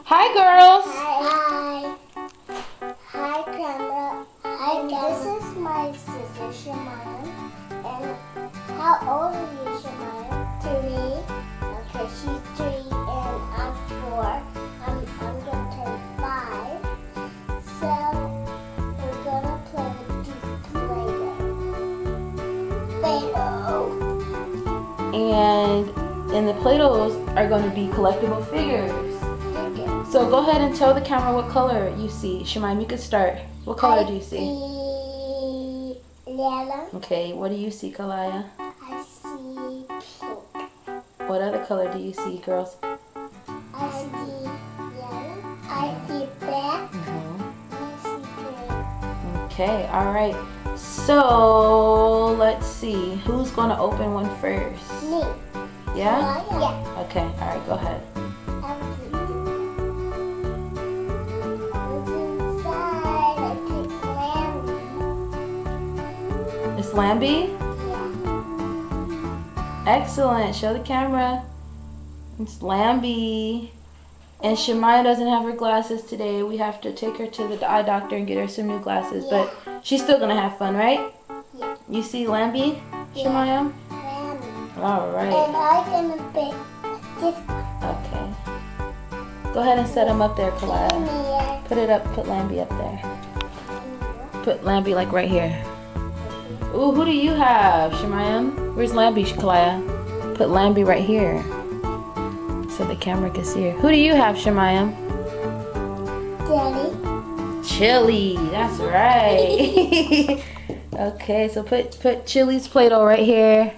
Hi, girls. Hi. Hi, camera. Hi, this is my sister, Shemaya. And how old are you, Shemaya? 3. Okay, she's 3 and I'm 4. I'm gonna turn 5. So we're gonna play with these Playdoh. And the Play-Dohs are going to be collectible figures. So go ahead and tell the camera what color you see. Shemaim, you can start. What color do you see? I see yellow. Okay, what do you see, Kalaya? I see pink. What other color do you see, girls? I see yellow. I see black. I see green. Okay, all right. So let's see. Who's going to open one first? Me. Yeah? Yeah. Okay, all right, go ahead. What's inside? I picked Lamby. It's Lambie? Yeah. Excellent. Show the camera. It's Lambie. And Shemaya doesn't have her glasses today. We have to take her to the eye doctor and get her some new glasses. Yeah. But she's still going to have fun, right? Yeah. You see Lambie, Shemaya? Lamby. All right. And I'm gonna pick this one. Okay. Go ahead and set him up there, Kalaya. Here. Put it up. Put Lambie up there. Put Lambie like right here. Ooh, who do you have, Shemayam? Where's Lambie, Kalaya? Put Lambie right here. So the camera can see her. Who do you have, Shemayam? Daddy. Chili. That's right. Okay, so put Chili's Play-Doh right here.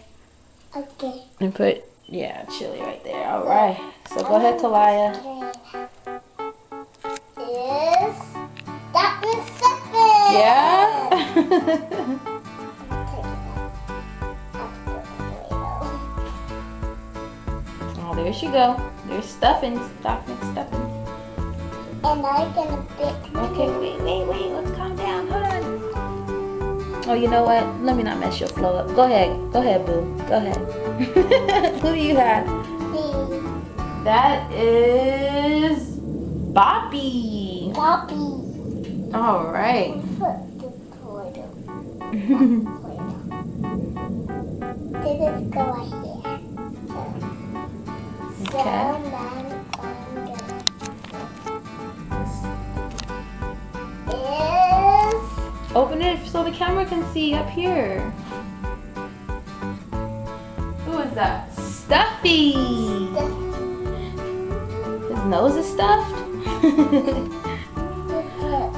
Okay. And put, Chili right there. All right. So go ahead, Kalaya. Is Doc McStuffin. Yeah? Oh, there she go. There's Stuffins. Doc McStuffin. And I'm gonna pick. Okay, wait. Let's calm down. Hold on. Oh, you know what? Let me not mess your flow up. Go ahead, boo. Go ahead. Who do you have? Me. That is Boppy. Poppy. All right. Put the Play-Doh. This is go right here. So Okay. now I'm gonna is Open it so the camera can see up here. Who is that? Stuffy. His nose is stuffed.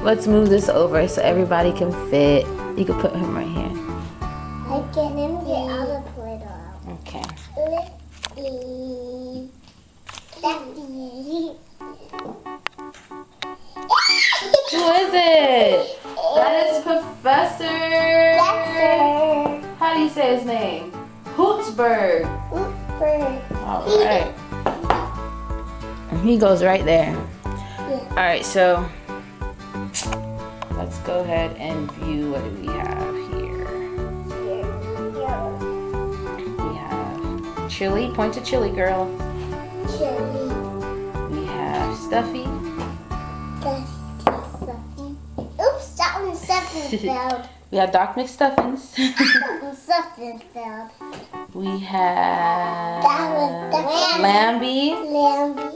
Let's move this over so everybody can fit. You can put him right here. I get him the other Play-Doh. Okay. Who is it? That is Professor. How do you say his name? Hootsburg. All right. He goes right there. All right, so let's go ahead and view what do we have here. We have Chili. Point to Chili, girl. Chili. We have Stuffy. Oops, that one's Stuffin's. We have Doc McStuffins. Stuffin's. We have That Lambie. Lamby.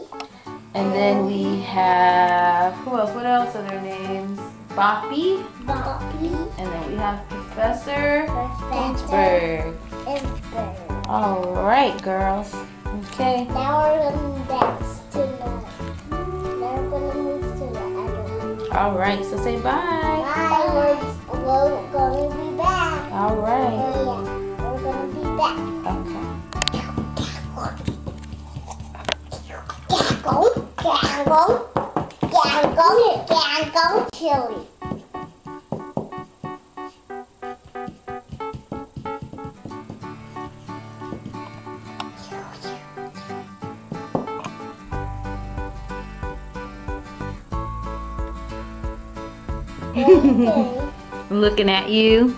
And then we have, who else? What else are their names? Boppy. Boppy. And then we have Professor Pittsburgh. Pittsburgh. All right, girls. Okay. Now we're going back to the. Now we're going to move to the other one. All right, so say bye. Bye. We're going to be back. All right. Oh yeah, we're going to be back. Okay. Gango, Chili. Looking at you.